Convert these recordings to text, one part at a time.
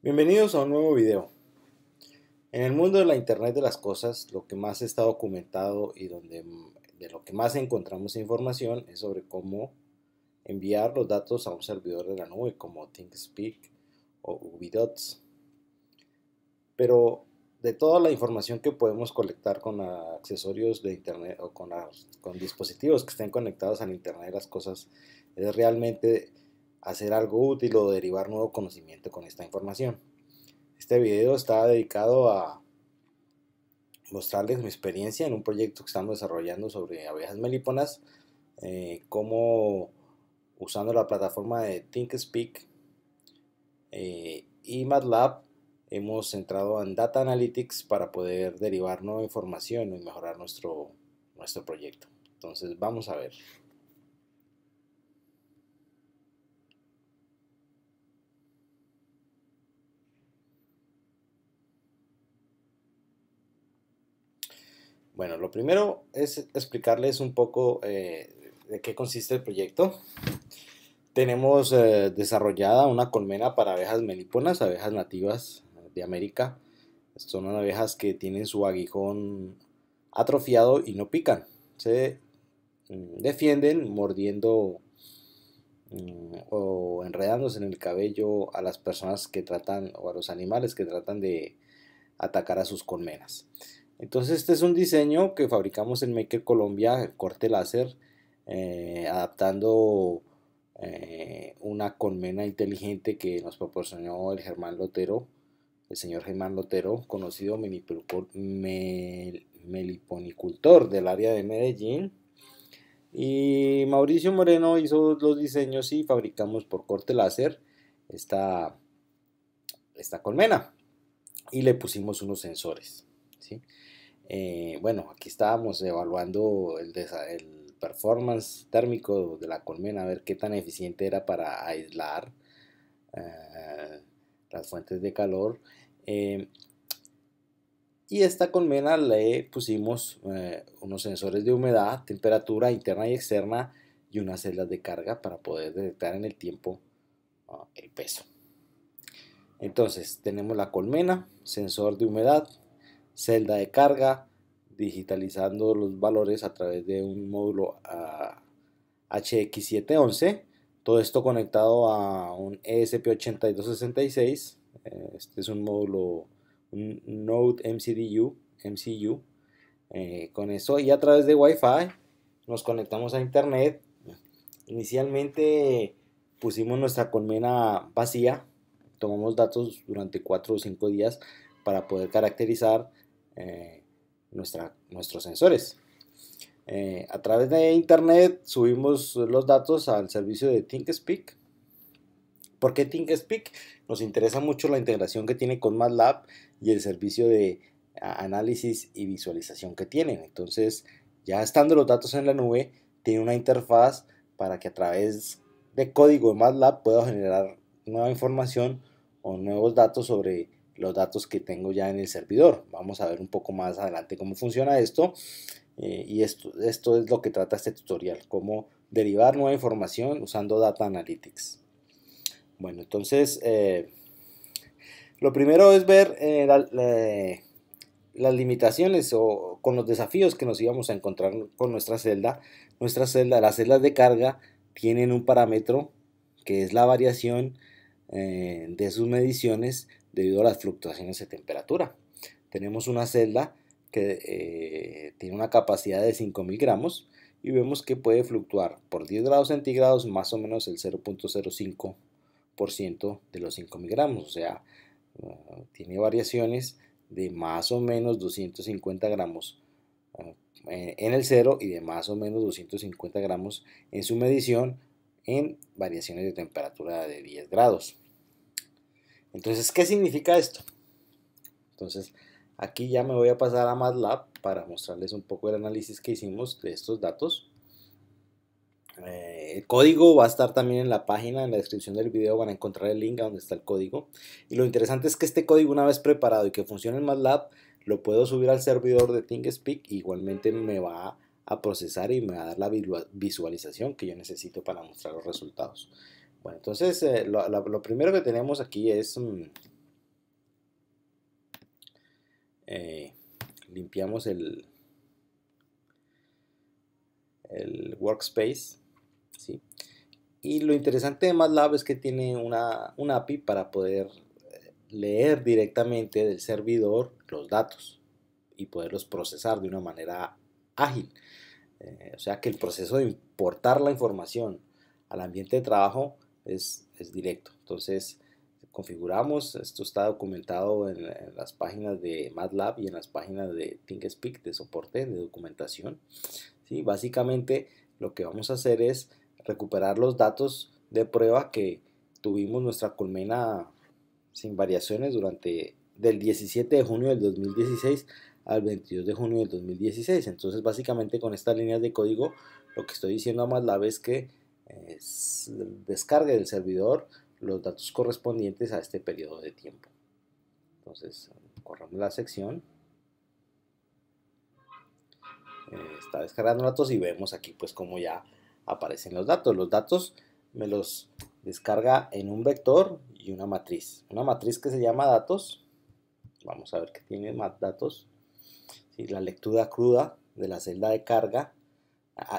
Bienvenidos a un nuevo video. En el mundo de la Internet de las cosas, lo que más está documentado y de lo que más encontramos información es sobre cómo enviar los datos a un servidor de la nube como ThinkSpeak o Ubidots. Pero de toda la información que podemos colectar con accesorios de Internet o con dispositivos que estén conectados al Internet de las cosas, es realmente hacer algo útil o derivar nuevo conocimiento con esta información. Este video está dedicado a mostrarles mi experiencia en un proyecto que estamos desarrollando sobre abejas melíponas, cómo usando la plataforma de ThinkSpeak y MATLAB hemos centrado en Data Analytics para poder derivar nueva información y mejorar nuestro proyecto. Entonces vamos a ver. Bueno, lo primero es explicarles un poco de qué consiste el proyecto. Tenemos desarrollada una colmena para abejas melíponas, abejas nativas de América. Son abejas que tienen su aguijón atrofiado y no pican. Se defienden mordiendo o enredándose en el cabello a las personas que tratan o a los animales que tratan de atacar a sus colmenas. Entonces este es un diseño que fabricamos en Maker Colombia, corte láser, adaptando una colmena inteligente que nos proporcionó el señor Germán Lotero, conocido meliponicultor del área de Medellín. Y Mauricio Moreno hizo los diseños y fabricamos por corte láser esta, esta colmena y le pusimos unos sensores, ¿sí? Bueno, aquí estábamos evaluando el performance térmico de la colmena, a ver qué tan eficiente era para aislar las fuentes de calor. Y esta colmena le pusimos unos sensores de humedad, temperatura interna y externa y unas celdas de carga para poder detectar en el tiempo el peso. Entonces tenemos la colmena, sensor de humedad, celda de carga, digitalizando los valores a través de un módulo HX711. Todo esto conectado a un ESP8266. Este es un módulo, un Node MCU. Con eso y a través de Wi-Fi nos conectamos a Internet. Inicialmente pusimos nuestra colmena vacía, tomamos datos durante 4 o 5 días para poder caracterizar nuestros sensores. A través de internet subimos los datos al servicio de ThinkSpeak. ¿Por qué ThinkSpeak? Nos interesa mucho la integración que tiene con MATLAB y el servicio de análisis y visualización que tienen. Entonces, ya estando los datos en la nube, tiene una interfaz para que a través de código de MATLAB pueda generar nueva información o nuevos datos sobre los datos que tengo ya en el servidor. Vamos a ver un poco más adelante cómo funciona esto. Y esto es lo que trata este tutorial, cómo derivar nueva información usando Data Analytics. Bueno, entonces lo primero es ver las limitaciones o con los desafíos que nos íbamos a encontrar con nuestra celda. Las celdas de carga tienen un parámetro que es la variación de sus mediciones debido a las fluctuaciones de temperatura. Tenemos una celda que tiene una capacidad de 5000 gramos y vemos que puede fluctuar por 10 grados centígrados más o menos el 0.05% de los 5000 gramos, o sea, tiene variaciones de más o menos 250 gramos en el cero y de más o menos 250 gramos en su medición en variaciones de temperatura de 10 grados. Entonces, ¿qué significa esto? Entonces, aquí ya me voy a pasar a MATLAB para mostrarles un poco el análisis que hicimos de estos datos. El código va a estar también en la página, en la descripción del video van a encontrar el link a donde está el código. Y lo interesante es que este código, una vez preparado y que funcione en MATLAB, lo puedo subir al servidor de ThinkSpeak. Igualmente me va a procesar y me va a dar la visualización que yo necesito para mostrar los resultados. Bueno, entonces lo primero que tenemos aquí es limpiamos el workspace, ¿sí? Y lo interesante de MATLAB es que tiene una API para poder leer directamente del servidor los datos y poderlos procesar de una manera ágil. O sea que el proceso de importar la información al ambiente de trabajo es directo. Entonces configuramos, esto está documentado en las páginas de MATLAB y en las páginas de ThinkSpeak de soporte de documentación. ¿Sí? Básicamente lo que vamos a hacer es recuperar los datos de prueba que tuvimos nuestra colmena sin variaciones durante del 17 de junio del 2016 al 22 de junio del 2016. Entonces básicamente con estas líneas de código lo que estoy diciendo a MATLAB es que descargue del servidor los datos correspondientes a este periodo de tiempo. Entonces corramos la sección, está descargando datos y vemos aquí pues como ya aparecen los datos me los descarga en un vector y una matriz que se llama datos. Vamos a ver que tiene más datos. ¿Sí? La lectura cruda de la celda de carga.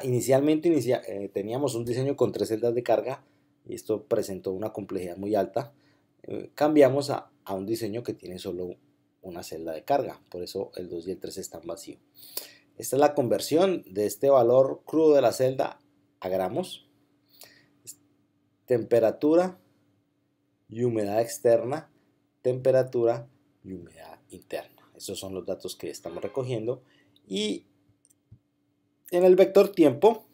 Inicialmente teníamos un diseño con 3 celdas de carga y esto presentó una complejidad muy alta. Cambiamos a un diseño que tiene solo una celda de carga, por eso el 2 y el 3 están vacíos. Esta es la conversión de este valor crudo de la celda a gramos. Temperatura y humedad externa, temperatura y humedad interna. Esos son los datos que estamos recogiendo. Y en el vector tiempo,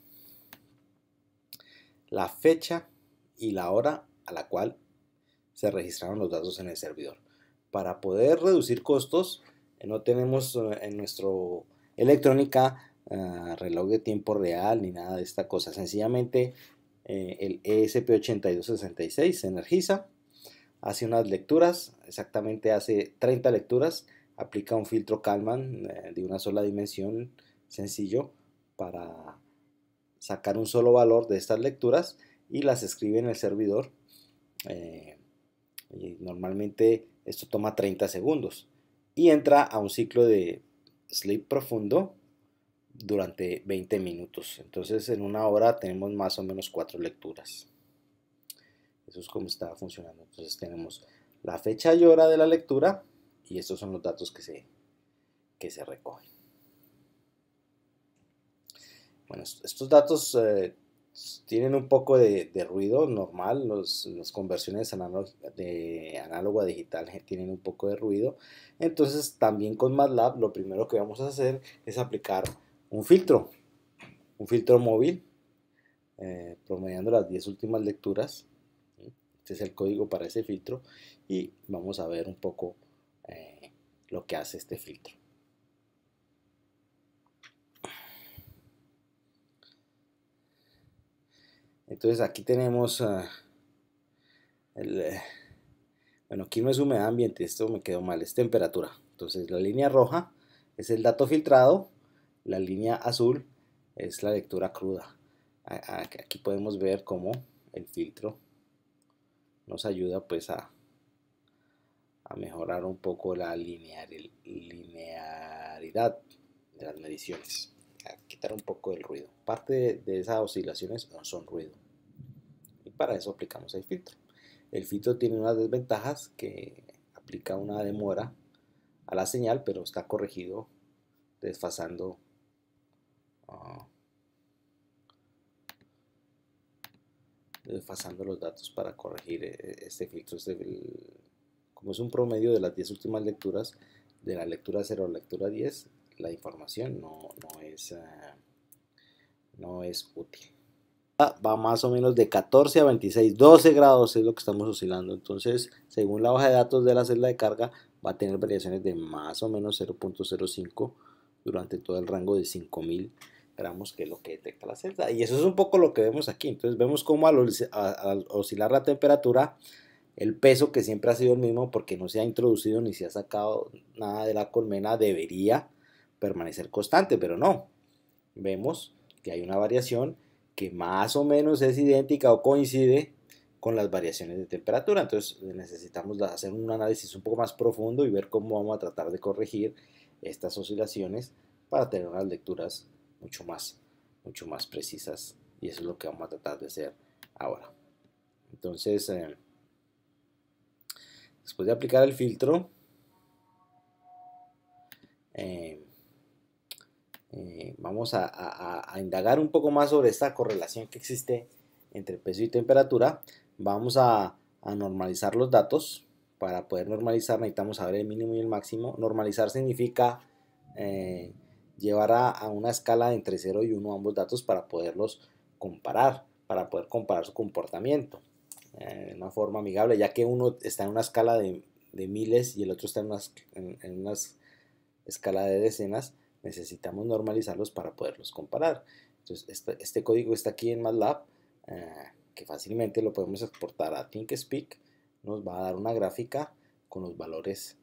la fecha y la hora a la cual se registraron los datos en el servidor. Para poder reducir costos, no tenemos en nuestro electrónica reloj de tiempo real ni nada de esta cosa. Sencillamente el ESP8266 se energiza, hace unas lecturas, exactamente hace 30 lecturas, aplica un filtro Kalman de una sola dimensión sencillo para sacar un solo valor de estas lecturas y las escribe en el servidor. Y normalmente esto toma 30 segundos y entra a un ciclo de sleep profundo durante 20 minutos. Entonces en una hora tenemos más o menos 4 lecturas. Eso es como está funcionando. Entonces tenemos la fecha y hora de la lectura y estos son los datos que se recogen. Bueno, estos datos tienen un poco de ruido normal, las conversiones de análogo a digital tienen un poco de ruido. Entonces también con MATLAB lo primero que vamos a hacer es aplicar un filtro móvil, promediando las 10 últimas lecturas. Este es el código para ese filtro y vamos a ver un poco lo que hace este filtro. Entonces aquí tenemos bueno, aquí no es humedad ambiente, esto me quedó mal, es temperatura. Entonces la línea roja es el dato filtrado, la línea azul es la lectura cruda. Aquí podemos ver cómo el filtro nos ayuda pues a mejorar un poco la linearidad de las mediciones, a quitar un poco el ruido. Parte de esas oscilaciones no son ruido y para eso aplicamos el filtro. El filtro tiene unas desventajas, que aplica una demora a la señal, pero está corregido desfasando los datos para corregir este filtro. Como es un promedio de las 10 últimas lecturas, de la lectura 0 a la lectura 10, la información no es útil. Va más o menos de 14 a 26, 12 grados es lo que estamos oscilando. Entonces, según la hoja de datos de la celda de carga, va a tener variaciones de más o menos 0.05 durante todo el rango de 5000 gramos, que es lo que detecta la celda. Y eso es un poco lo que vemos aquí. Entonces, vemos cómo al oscilar la temperatura, el peso, que siempre ha sido el mismo porque no se ha introducido ni se ha sacado nada de la colmena, debería permanecer constante, pero no. Vemos que hay una variación que más o menos es idéntica o coincide con las variaciones de temperatura. Entonces necesitamos hacer un análisis un poco más profundo y ver cómo vamos a tratar de corregir estas oscilaciones para tener unas lecturas mucho más precisas, y eso es lo que vamos a tratar de hacer ahora. Entonces, después de aplicar el filtro, vamos a indagar un poco más sobre esta correlación que existe entre peso y temperatura. Vamos a normalizar los datos. Para poder normalizar necesitamos saber el mínimo y el máximo. Normalizar significa llevar a una escala de entre 0 y 1 ambos datos para poderlos comparar, para poder comparar su comportamiento de una forma amigable, ya que uno está en una escala de miles y el otro está en una escala de decenas. Necesitamos normalizarlos para poderlos comparar. Entonces, este código está aquí en MATLAB, que fácilmente lo podemos exportar a ThinkSpeak. Nos va a dar una gráfica con los valores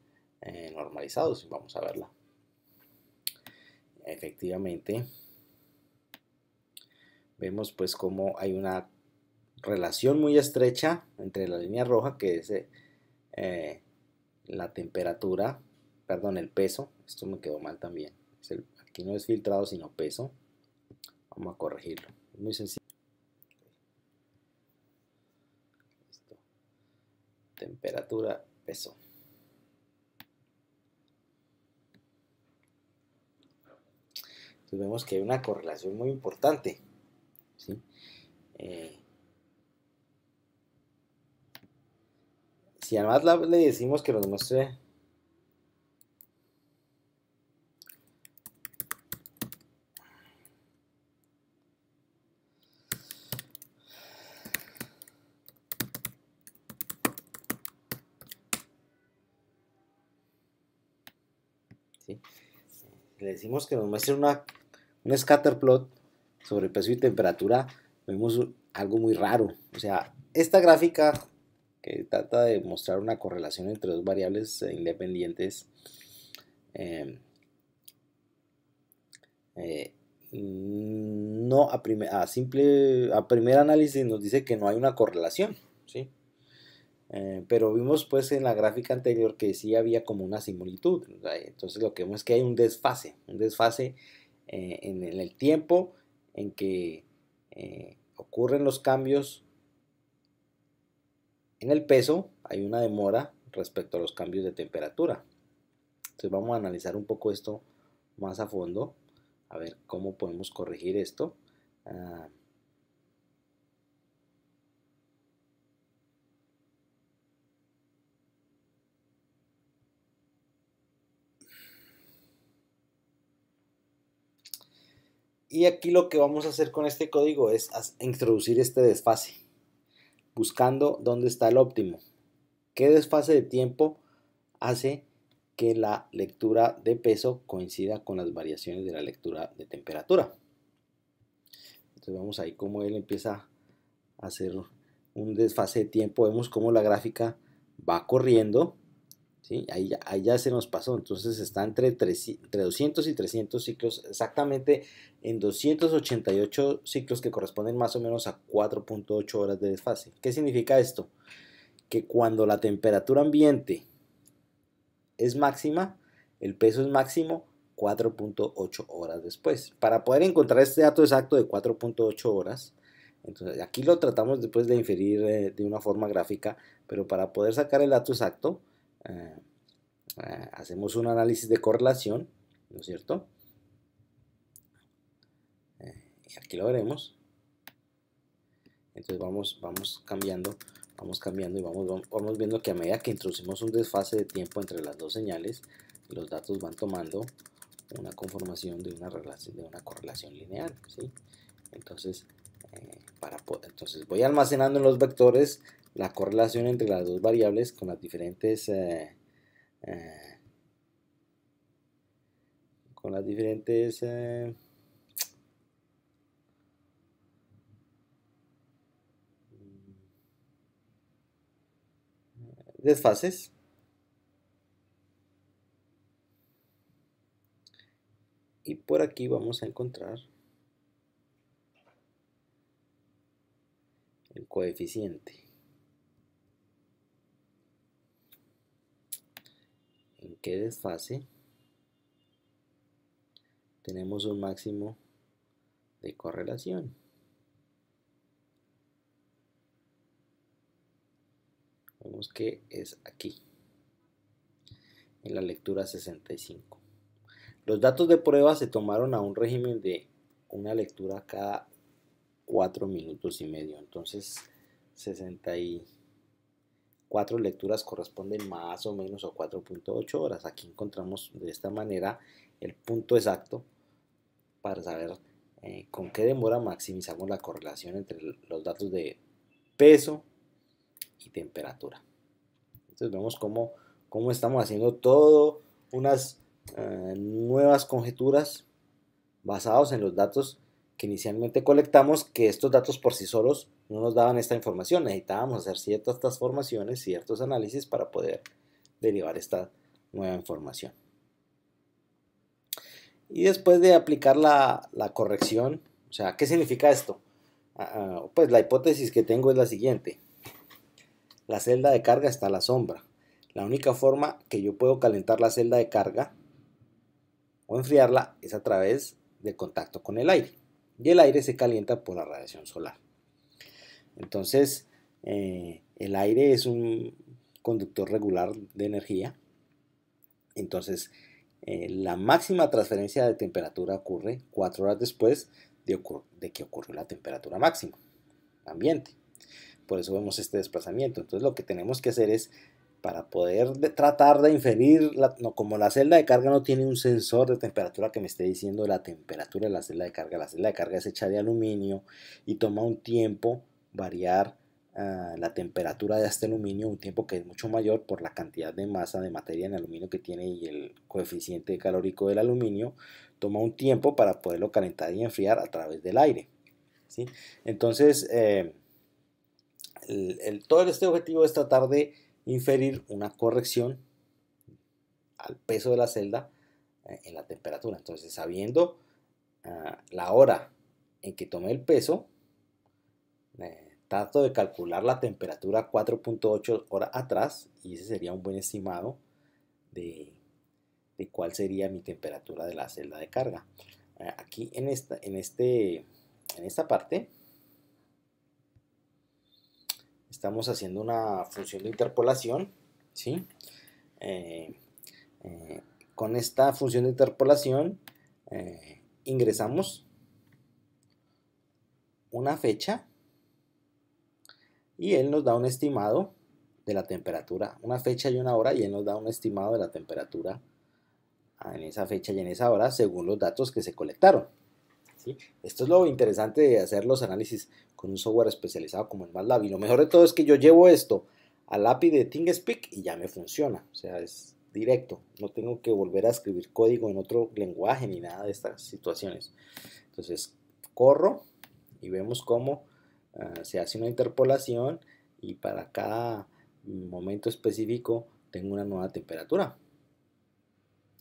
normalizados. Vamos a verla. Efectivamente, vemos pues cómo hay una relación muy estrecha entre la línea roja, que es la temperatura, perdón, el peso. Esto me quedó mal también. Aquí no es filtrado, sino peso. Vamos a corregirlo. Es muy sencillo. Listo. Temperatura, peso. Entonces vemos que hay una correlación muy importante, ¿sí? Si a MATLAB le decimos que nos muestre ¿sí? Le decimos que nos muestre un scatter plot sobre peso y temperatura, vemos algo muy raro. O sea, esta gráfica que trata de mostrar una correlación entre dos variables independientes, no a primer análisis nos dice que no hay una correlación, ¿sí? Pero vimos pues en la gráfica anterior que sí había como una similitud. Entonces lo que vemos es que hay un desfase en el tiempo en que ocurren los cambios en el peso. Hay una demora respecto a los cambios de temperatura. Entonces vamos a analizar un poco esto más a fondo, a ver cómo podemos corregir esto. Y aquí lo que vamos a hacer con este código es introducir este desfase, buscando dónde está el óptimo. ¿Qué desfase de tiempo hace que la lectura de peso coincida con las variaciones de la lectura de temperatura? Entonces vamos ahí como él empieza a hacer un desfase de tiempo. Vemos cómo la gráfica va corriendo, ¿sí? Ahí ya se nos pasó. Entonces está entre 200 y 300 ciclos, exactamente en 288 ciclos, que corresponden más o menos a 4.8 horas de desfase. ¿Qué significa esto? Que cuando la temperatura ambiente es máxima, el peso es máximo 4.8 horas después. Para poder encontrar este dato exacto de 4.8 horas, entonces aquí lo tratamos después de inferir de una forma gráfica, pero para poder sacar el dato exacto, hacemos un análisis de correlación, ¿no es cierto? Y aquí lo veremos. Entonces vamos cambiando y vamos viendo que a medida que introducimos un desfase de tiempo entre las dos señales, los datos van tomando una conformación de una correlación lineal, ¿sí? Entonces, entonces voy almacenando en los vectores la correlación entre las dos variables con las diferentes desfases. Y por aquí vamos a encontrar el coeficiente. qué desfase tenemos un máximo de correlación. Vemos que es aquí, en la lectura 65. Los datos de prueba se tomaron a un régimen de una lectura cada 4 minutos y medio. Entonces, 64 lecturas corresponden más o menos a 4.8 horas. Aquí encontramos de esta manera el punto exacto para saber con qué demora maximizamos la correlación entre los datos de peso y temperatura. Entonces vemos cómo estamos haciendo todo unas nuevas conjeturas basados en los datos que inicialmente colectamos, que estos datos por sí solos no nos daban esta información. Necesitábamos hacer ciertas transformaciones, ciertos análisis para poder derivar esta nueva información. Y después de aplicar la corrección, o sea, ¿qué significa esto? Pues la hipótesis que tengo es la siguiente. La celda de carga está a la sombra. La única forma que yo puedo calentar la celda de carga o enfriarla es a través del contacto con el aire. Y el aire se calienta por la radiación solar. Entonces, el aire es un conductor regular de energía. Entonces, la máxima transferencia de temperatura ocurre 4 horas después de que ocurrió la temperatura máxima ambiente. Por eso vemos este desplazamiento. Entonces, lo que tenemos que hacer es, para poder tratar de inferir, como la celda de carga no tiene un sensor de temperatura que me esté diciendo la temperatura de la celda de carga es hecha de aluminio y toma un tiempo variar la temperatura de este aluminio, un tiempo que es mucho mayor por la cantidad de masa de materia en aluminio que tiene y el coeficiente calórico del aluminio, toma un tiempo para poderlo calentar y enfriar a través del aire, ¿sí? Entonces, todo este objetivo es tratar de inferir una corrección al peso de la celda en la temperatura. Entonces, sabiendo la hora en que tomé el peso, trato de calcular la temperatura 4.8 horas atrás y ese sería un buen estimado de cuál sería mi temperatura de la celda de carga. Aquí en esta parte estamos haciendo una función de interpolación, ¿sí? Con esta función de interpolación ingresamos una fecha y él nos da un estimado de la temperatura, una fecha y una hora, y él nos da un estimado de la temperatura en esa fecha y en esa hora según los datos que se colectaron, ¿sí? Esto es lo interesante de hacer los análisis con un software especializado como el MATLAB, y lo mejor de todo es que yo llevo esto al API de ThingSpeak y ya me funciona, o sea, es directo, no tengo que volver a escribir código en otro lenguaje ni nada de estas situaciones. Entonces corro y vemos cómo se hace una interpolación y para cada momento específico tengo una nueva temperatura.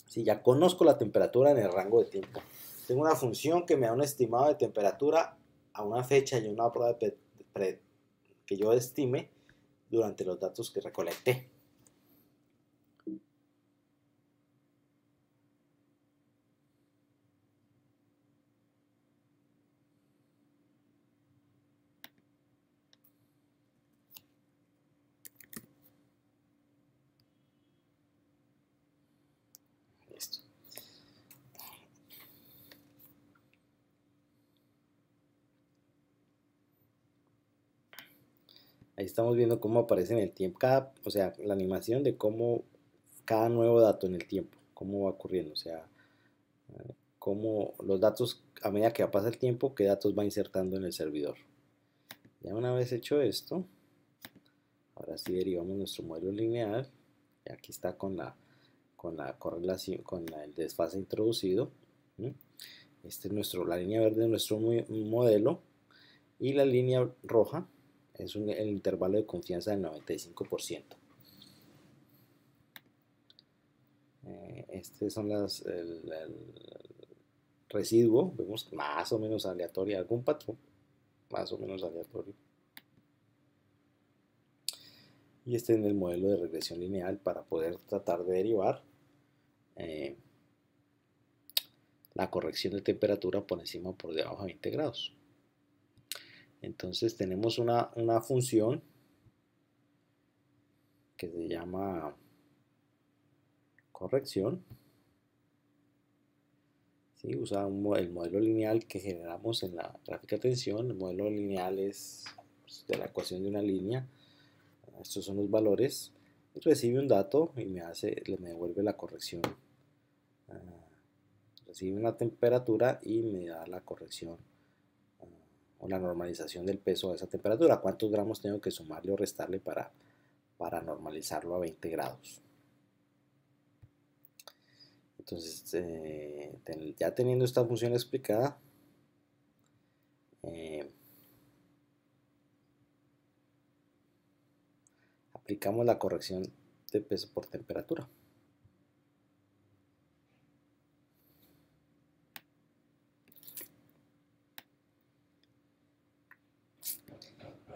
Sí, ya conozco la temperatura en el rango de tiempo. Tengo una función que me da un estimado de temperatura a una fecha y una prueba que yo estime durante los datos que recolecté. Listo. Ahí estamos viendo cómo aparece en el tiempo, o sea, la animación de cómo cada nuevo dato en el tiempo, cómo va ocurriendo, o sea, cómo los datos, a medida que pasa el tiempo, qué datos va insertando en el servidor. Ya una vez hecho esto, ahora sí derivamos nuestro modelo lineal, y aquí está con la correlación, con el desfase introducido. Este es la línea verde de nuestro modelo, y la línea roja es el intervalo de confianza del 95%. Este son el residuo, vemos más o menos aleatorio, algún patrón más o menos aleatorio. Y este es el modelo de regresión lineal para poder tratar de derivar eh, la corrección de temperatura por encima o por debajo de 20 grados. Entonces tenemos una función que se llama corrección. ¿Sí? Usa el modelo lineal que generamos en la gráfica de tensión. El modelo lineal es pues, de la ecuación de una línea. Estos son los valores. Recibe un dato y me devuelve la corrección. Recibe una temperatura y me da la corrección o la normalización del peso a esa temperatura. ¿Cuántos gramos tengo que sumarle o restarle para normalizarlo a 20 grados? Entonces, ya teniendo esta función explicada, aplicamos la corrección de peso por temperatura.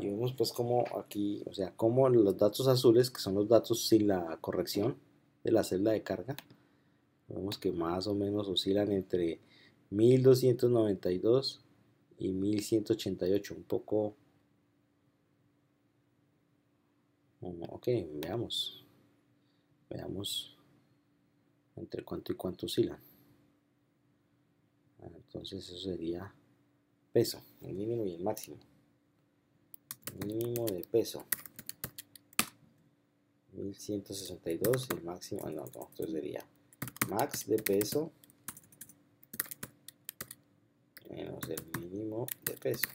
Y vemos pues como aquí, o sea, como los datos azules, que son los datos sin la corrección de la celda de carga, vemos que más o menos oscilan entre 1292 y 1188, un poco. Ok, veamos entre cuánto y cuánto oscilan. Entonces eso sería peso, el mínimo y el máximo. Mínimo de peso 1162 y el máximo, no, entonces sería max de peso menos el mínimo de peso.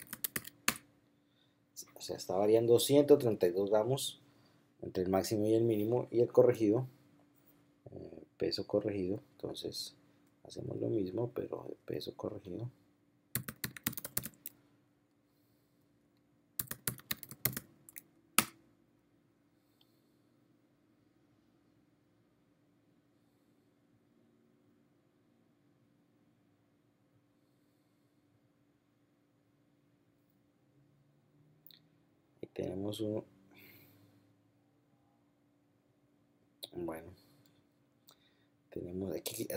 O sea, está variando 132 gramos entre el máximo y el mínimo, y el corregido, peso corregido. Entonces hacemos lo mismo, pero de peso corregido. Y tenemos bueno, tenemos que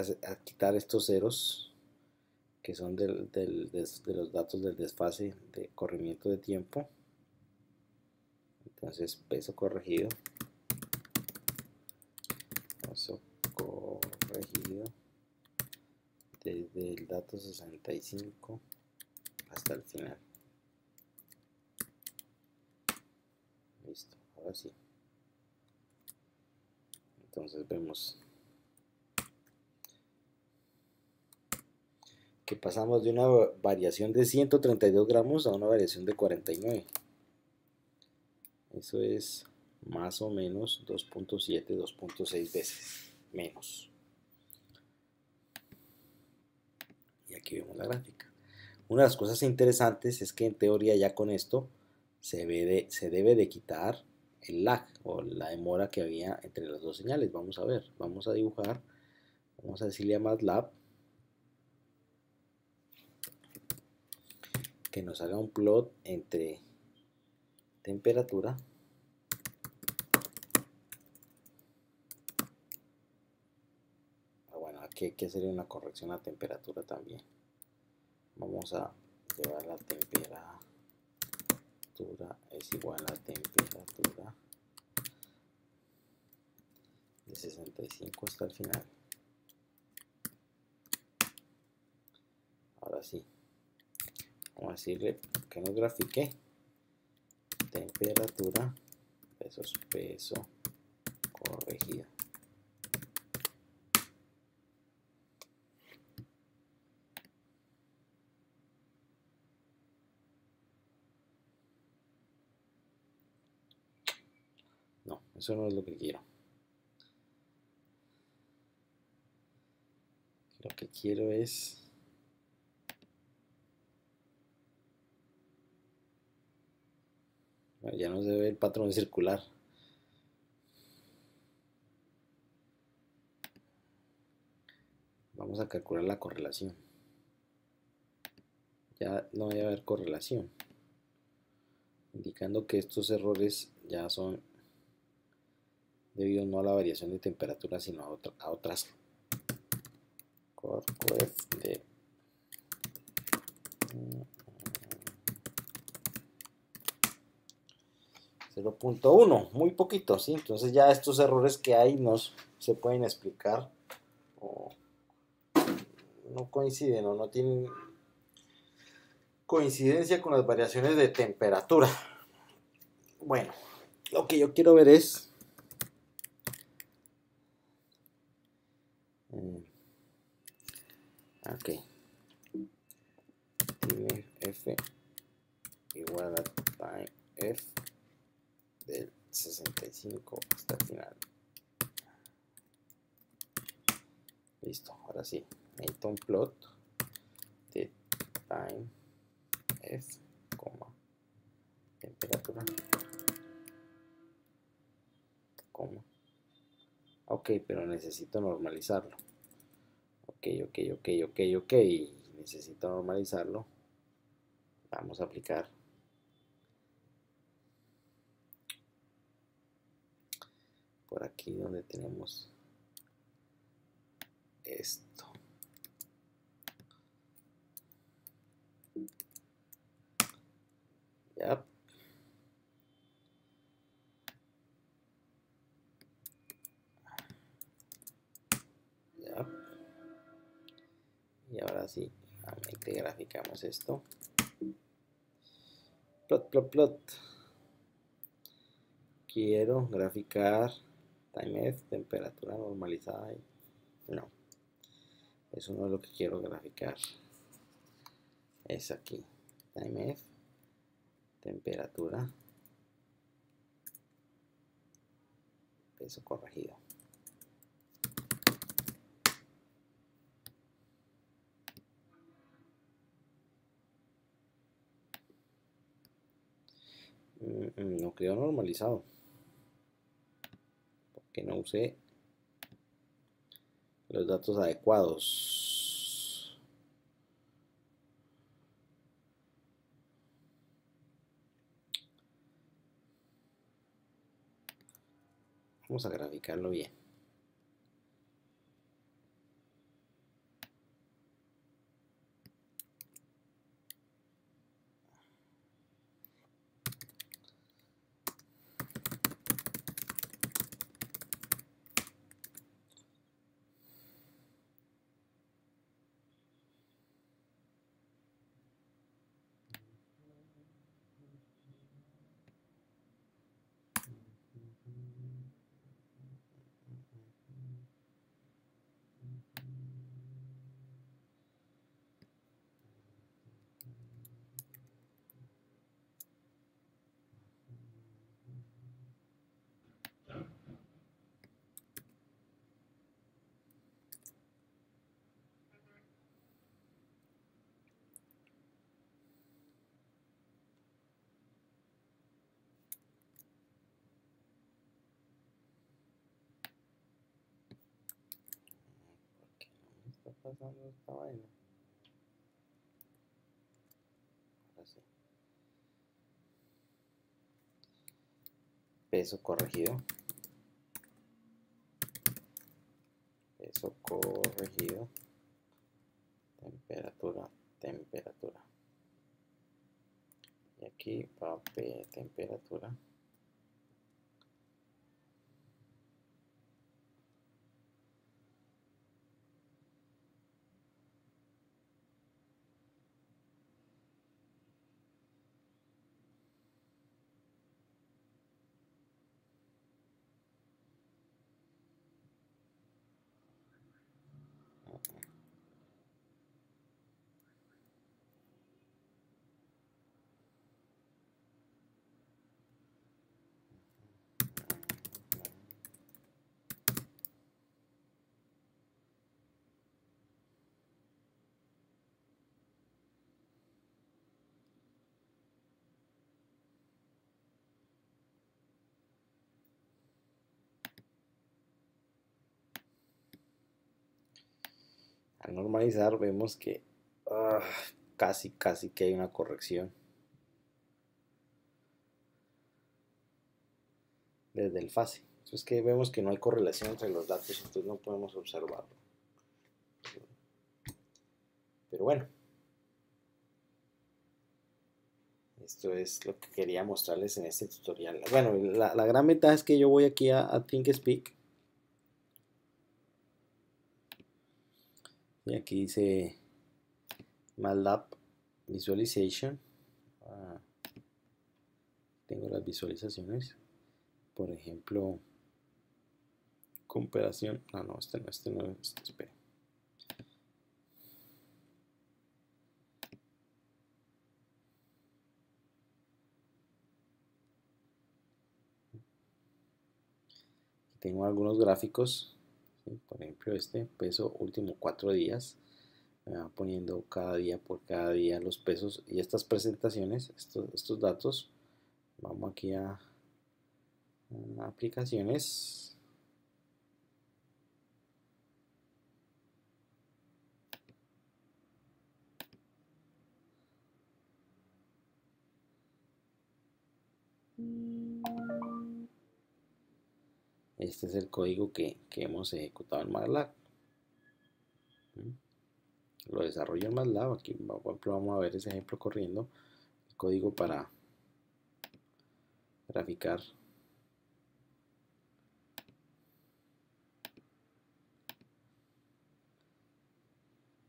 quitar estos ceros que son de los datos del desfase de corrimiento de tiempo. Entonces peso corregido desde el dato 65 hasta el final. Listo, ahora sí. Entonces vemos que pasamos de una variación de 132 gramos a una variación de 49. Eso es más o menos 2.7, 2.6 veces menos. Y aquí vemos la gráfica. Una de las cosas interesantes es que en teoría ya con esto se debe de quitar el lag o la demora que había entre las dos señales. Vamos a ver, vamos a dibujar, vamos a decirle a MATLAB que nos haga un plot entre temperatura bueno, aquí hay que hacer una corrección a temperatura también. Vamos a llevar la temperatura es igual a temperatura de 65 hasta el final. Ahora sí, vamos a decirle que nos grafique temperatura versus peso corregido. No, eso no es lo que quiero. Lo que quiero es ya no se ve el patrón circular. Vamos a calcular la correlación. Ya no debe haber correlación, indicando que estos errores ya son debido no a la variación de temperatura, sino a otras corcref de 0.1, muy poquito, ¿sí? Entonces ya estos errores que hay no se pueden explicar o no coinciden o no tienen coincidencia con las variaciones de temperatura. Bueno, lo que yo quiero ver es ok, time f igual a time f del 65 hasta el final. Listo, ahora sí, necesito un plot de time f, temperatura, ok, pero necesito normalizarlo. Ok, necesito normalizarlo. Vamos a aplicar por aquí donde tenemos esto. Yep. Yep. Y ahora sí, nuevamente graficamos esto. Plot. Quiero graficar time-f, temperatura normalizada. No, eso no es lo que quiero graficar. Es aquí, time-f, temperatura, peso corregido. No quedó normalizado porque no usé los datos adecuados. Vamos a graficarlo bien. ¿Qué está pasando esta vaina? Ahora sí. Peso corregido. Temperatura. Y aquí va temperatura. Al normalizar vemos que casi que hay una corrección desde el fase. Es que vemos que no hay correlación entre los datos, entonces no podemos observarlo. Pero bueno, esto es lo que quería mostrarles en este tutorial. Bueno, la gran ventaja es que yo voy aquí a ThinkSpeak. Y aquí dice MATLAB Visualization. Tengo las visualizaciones. Por ejemplo, comparación. No, este no, espere. Tengo algunos gráficos, ¿sí? Por ejemplo este peso último 4 días, me va poniendo cada día por cada día los pesos y estas presentaciones, estos datos. Vamos aquí a aplicaciones, este es el código que hemos ejecutado en MATLAB. Lo desarrollo en MATLAB. Aquí por ejemplo vamos a ver ese ejemplo corriendo, el código para graficar.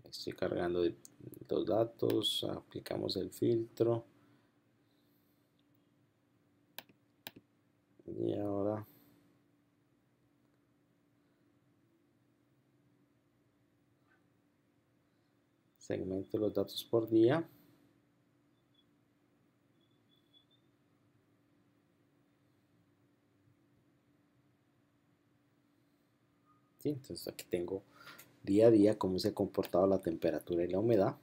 Estoy cargando los datos, aplicamos el filtro y ahora segmento los datos por día. ¿Sí? Entonces aquí tengo día a día cómo se ha comportado la temperatura y la humedad.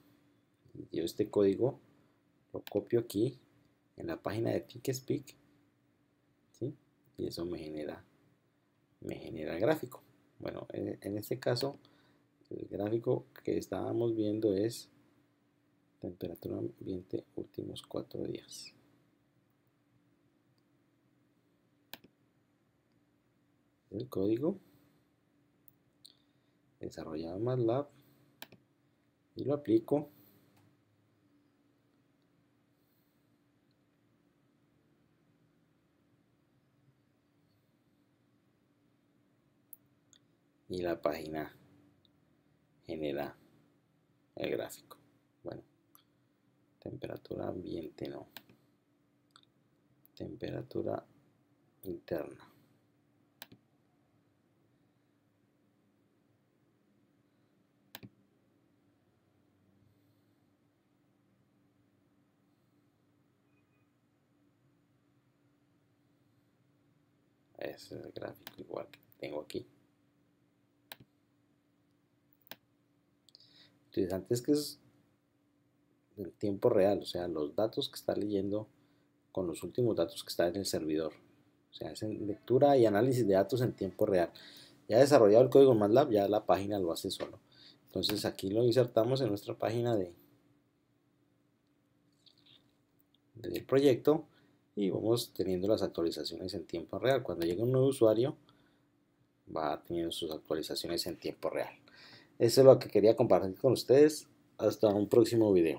Yo este código lo copio aquí en la página de ThinkSpeak, ¿sí? Y eso me genera el gráfico. Bueno, en este caso el gráfico que estábamos viendo es temperatura ambiente últimos 4 días. El código desarrollado en MATLAB y lo aplico. Y la página genera el gráfico. Bueno, temperatura ambiente no. Temperatura interna. Ese es el gráfico igual que tengo aquí. Lo interesante es que es en tiempo real, o sea, los datos que está leyendo con los últimos datos que está en el servidor. O sea, es en lectura y análisis de datos en tiempo real. Ya desarrollado el código en MATLAB, ya la página lo hace solo. Entonces aquí lo insertamos en nuestra página del proyecto y vamos teniendo las actualizaciones en tiempo real. Cuando llegue un nuevo usuario, va teniendo sus actualizaciones en tiempo real. Eso es lo que quería compartir con ustedes. Hasta un próximo video.